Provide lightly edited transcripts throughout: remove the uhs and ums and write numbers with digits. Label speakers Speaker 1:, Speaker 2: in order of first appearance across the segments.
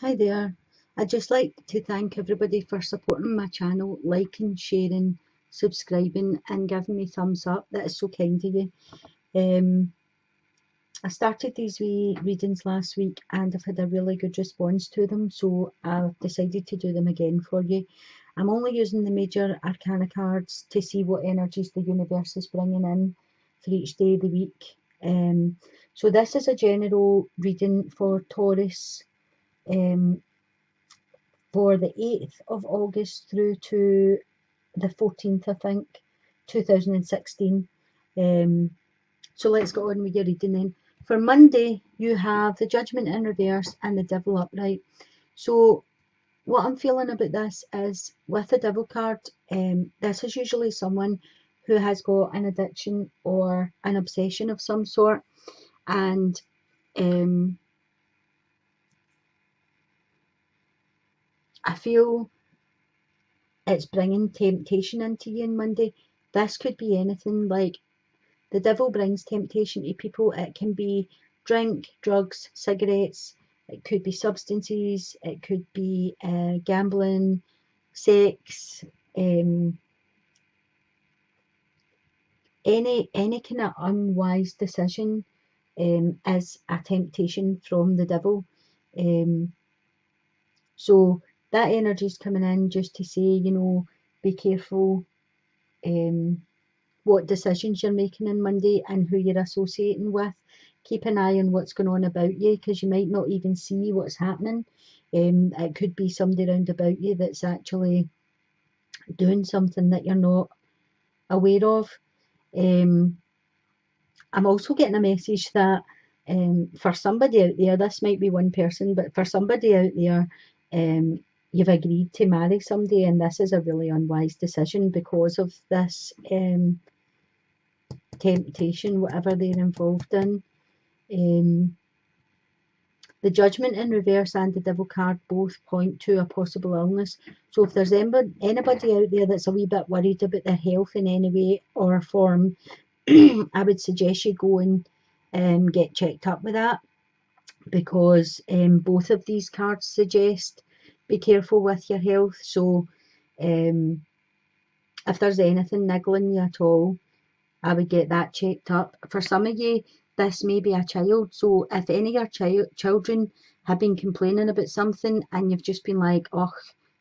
Speaker 1: Hi there. I'd just like to thank everybody for supporting my channel, liking, sharing, subscribing and giving me thumbs up. That is so kind of you. Um, I started these wee readings last week and I've had a really good response to them, so I've decided to do them again for you. I'm only using the major arcana cards to see what energies the universe is bringing in for each day of the week. So this is a general reading for Taurus, um, for the 8th of August through to the 14th, I think, 2016. So let's get on with your reading then. For Monday, you have the Judgment in reverse and the Devil upright. So what I'm feeling about this is, with the Devil card, this is usually someone who has got an addiction or an obsession of some sort, and I feel it's bringing temptation into you on Monday. This could be anything. Like, the devil brings temptation to people. It can be drink, drugs, cigarettes. It could be substances. It could be gambling, sex, any kind of unwise decision is a temptation from the devil. So that energy is coming in just to say, be careful what decisions you're making on Monday and who you're associating with. Keep an eye on what's going on about you, because you might not even see what's happening. It could be somebody around about you that's actually doing something that you're not aware of. I'm also getting a message that for somebody out there, this might be one person, but for somebody out there, you've agreed to marry somebody, and this is a really unwise decision because of this temptation, whatever they're involved in. The Judgment in reverse and the Devil card both point to a possible illness. So if there's anybody out there that's a wee bit worried about their health in any way or form, I would suggest you go and get checked up with that, because both of these cards suggest be careful with your health. So if there's anything niggling you at all, I would get that checked up. For some of you, this may be a child. So if any of your children have been complaining about something and you've just been like, oh,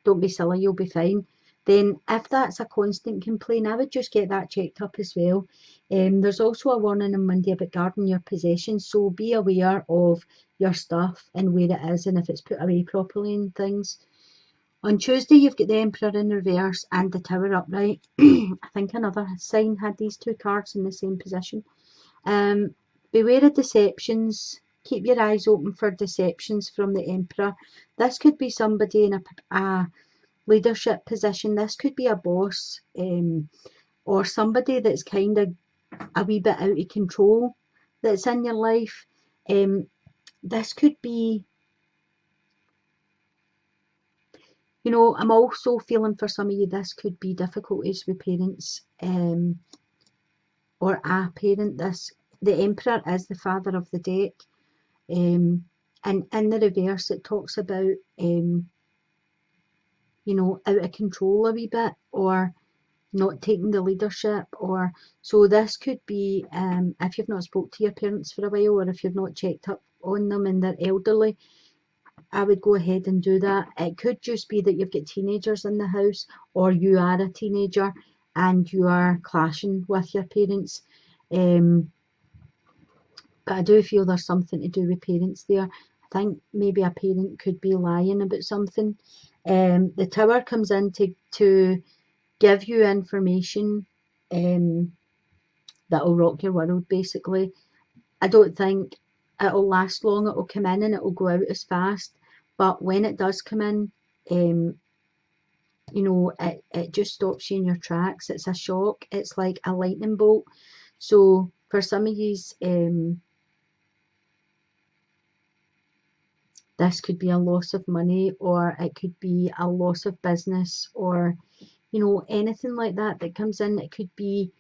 Speaker 1: don't be silly, you'll be fine, then if that's a constant complaint, I would just get that checked up as well. There's also a warning on Monday about guarding your possessions. So be aware of your stuff and where it is and if it's put away properly and things. On Tuesday, you've got the Emperor in reverse and the Tower upright. I think another sign had these two cards in the same position. Beware of deceptions. Keep your eyes open for deceptions from the Emperor. This could be somebody in a leadership position. This could be a boss, or somebody that's kind of a wee bit out of control that's in your life. This could be, I'm also feeling for some of you, this could be difficulties with parents, or a parent. The Emperor is the father of the deck, and in the reverse it talks about out of control a wee bit, or not taking the leadership. Or so this could be, if you've not spoke to your parents for a while, or if you've not checked up on them and they're elderly, I would go ahead and do that. It could just be that you've got teenagers in the house, or you are a teenager and you are clashing with your parents. But I do feel there's something to do with parents there. I think maybe a parent could be lying about something. The Tower comes in to give you information that'll rock your world, basically. I don't think it'll last long. It'll come in and it'll go out as fast. But when it does come in, it just stops you in your tracks. It's a shock. It's like a lightning bolt. So for some of you, this could be a loss of money, or it could be a loss of business, or anything like that that comes in. It could be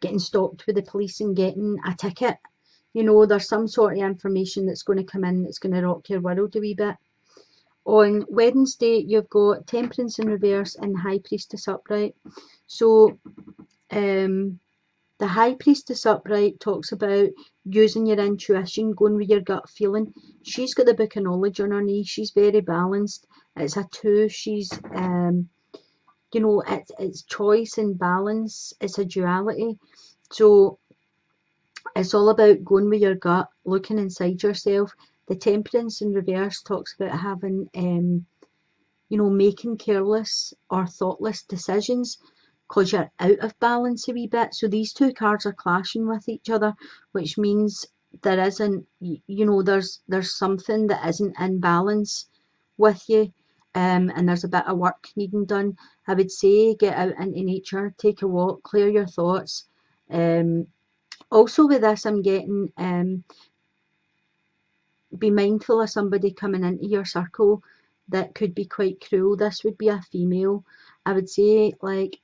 Speaker 1: getting stopped with the police and getting a ticket. There's some sort of information that's going to come in that's going to rock your world a wee bit. On Wednesday, you've got Temperance in reverse and High Priestess upright. So the High Priestess upright talks about using your intuition, going with your gut feeling. She's got the Book of Knowledge on her knee. She's very balanced. It's a 2. She's, you know, it's choice and balance. It's a duality. So it's all about going with your gut, looking inside yourself. The Temperance in reverse talks about having, you know, making careless or thoughtless decisions because you're out of balance a wee bit. So these two cards are clashing with each other, which means there isn't, you know, there's something that isn't in balance with you, and there's a bit of work needing done. I would say get out into nature, take a walk, clear your thoughts. Also with this, I'm getting be mindful of somebody coming into your circle that could be quite cruel. This would be a female. I would say like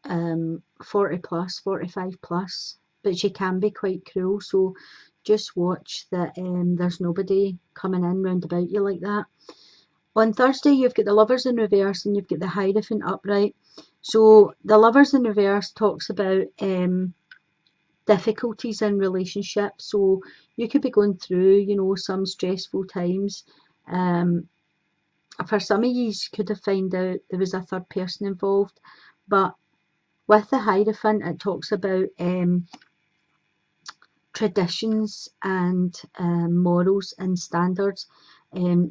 Speaker 1: 40 plus, 45 plus, but she can be quite cruel. So just watch that there's nobody coming in round about you like that. On Thursday, you've got the Lovers in reverse and you've got the Hierophant upright. So the Lovers in reverse talks about difficulties in relationships. So you could be going through, you know, some stressful times. For some of you could have found out there was a third person involved, but with the Hierophant, it talks about traditions and morals and standards.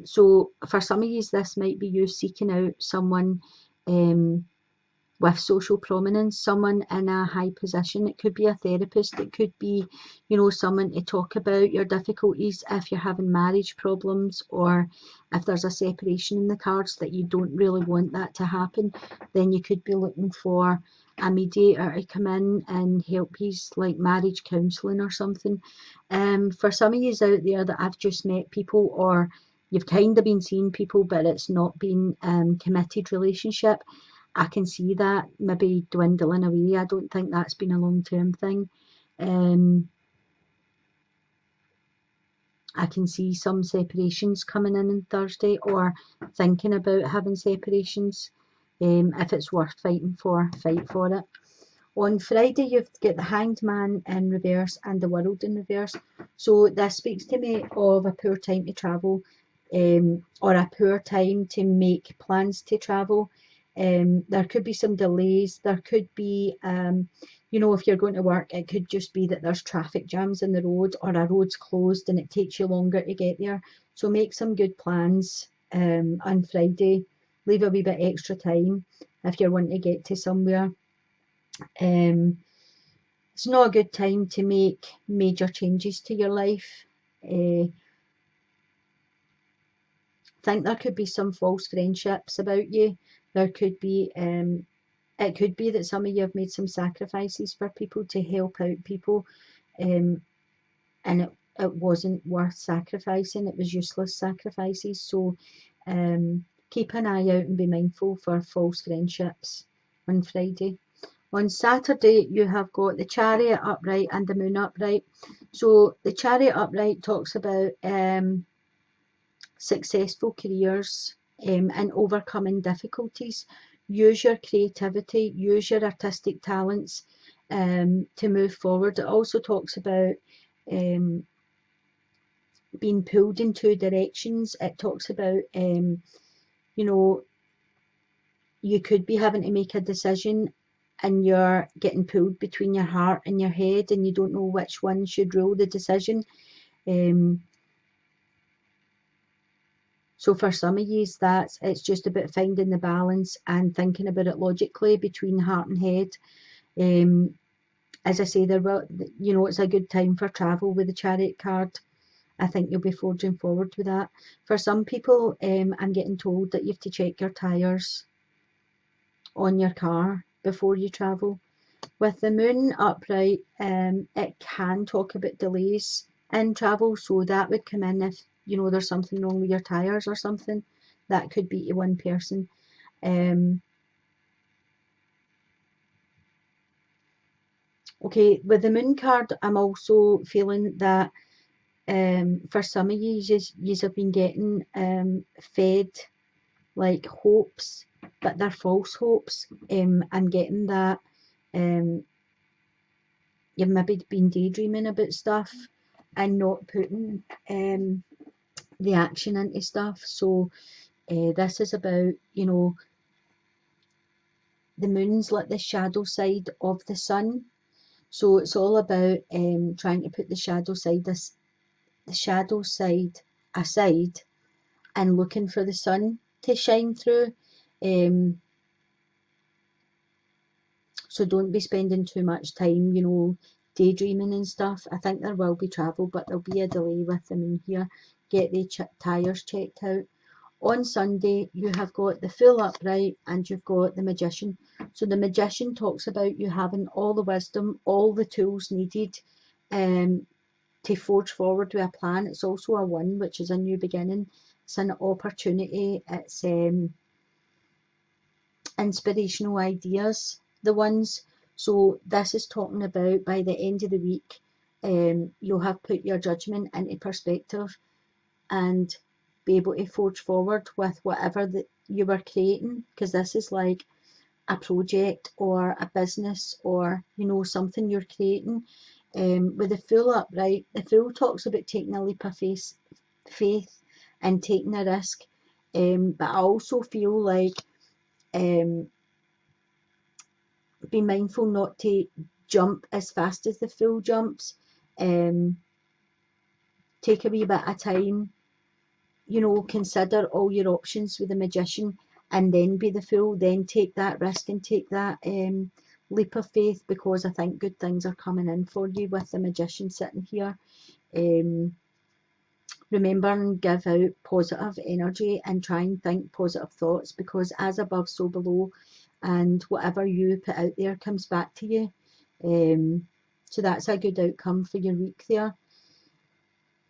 Speaker 1: So for some of you, this might be you seeking out someone with social prominence, someone in a high position. It could be a therapist, it could be, you know, someone to talk about your difficulties if you're having marriage problems, or if there's a separation in the cards that you don't really want that to happen, then you could be looking for a mediator to come in and help you, like marriage counselling or something. For some of you out there that have just met people, or you've kind of been seeing people but it's not been committed relationship, I can see that maybe dwindling away. I don't think that's been a long-term thing. I can see some separations coming in on Thursday, or thinking about having separations. If it's worth fighting for, fight for it. On Friday, you've got the Hanged Man in reverse and the World in reverse. So this speaks to me of a poor time to travel, or a poor time to make plans to travel. There could be some delays. There could be, you know, if you're going to work, it could just be that there's traffic jams in the road, or a road's closed and it takes you longer to get there. So make some good plans on Friday. Leave a wee bit extra time if you're wanting to get to somewhere. It's not a good time to make major changes to your life. I think there could be some false friendships about you. There could be, it could be that some of you have made some sacrifices for people to help out people, and it wasn't worth sacrificing. It was useless sacrifices. So keep an eye out and be mindful for false friendships on Friday. On Saturday, you have got the Chariot upright and the Moon upright. So the Chariot upright talks about successful careers and overcoming difficulties. Use your creativity, use your artistic talents to move forward. It also talks about being pulled in two directions. It talks about, you know, you could be having to make a decision and you're getting pulled between your heart and your head, and you don't know which one should rule the decision. So for some of you, it's just about finding the balance and thinking about it logically between heart and head. As I say, you know, it's a good time for travel with the Chariot card. I think you'll be forging forward with that. For some people, I'm getting told that you have to check your tyres on your car before you travel. With the Moon upright, it can talk about delays in travel, so that would come in if, you know, there's something wrong with your tyres or something. That could be to one person. Okay, with the Moon card, I'm also feeling that For some of you, you have been getting fed like hopes, but they're false hopes. I'm getting that you've maybe been daydreaming about stuff and not putting the action into stuff. So this is about, you know, the moon's like the shadow side of the sun. So it's all about trying to put the shadow side aside and looking for the sun to shine through. Um, so don't be spending too much time, you know, daydreaming and stuff. I think there will be travel, but there'll be a delay with the moon here. Get the tyres checked out. On Sunday, you have got the full upright and you've got the magician. So the magician talks about you having all the wisdom, all the tools needed to forge forward with a plan. It's also a one, which is a new beginning. It's an opportunity. It's inspirational ideas, the ones. So this is talking about by the end of the week, you'll have put your judgment into perspective and be able to forge forward with whatever that you were creating, because this is like a project or a business or, you know, something you're creating. With the full upright, the fool talks about taking a leap of faith and taking a risk. But I also feel like um, be mindful not to jump as fast as the fool jumps. Um, take a wee bit of time, you know, consider all your options with the magician and then be the fool, then take that risk and take that leap of faith, because I think good things are coming in for you with the magician sitting here. Remember and give out positive energy and try and think positive thoughts, because as above so below, and whatever you put out there comes back to you. So that's a good outcome for your week there.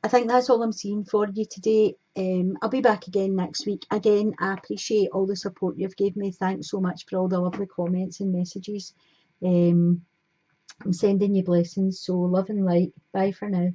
Speaker 1: I think that's all I'm seeing for you today. I'll be back again next week. Again, I appreciate all the support you've gave me. Thanks so much for all the lovely comments and messages. I'm sending you blessings. So love and light. Bye for now.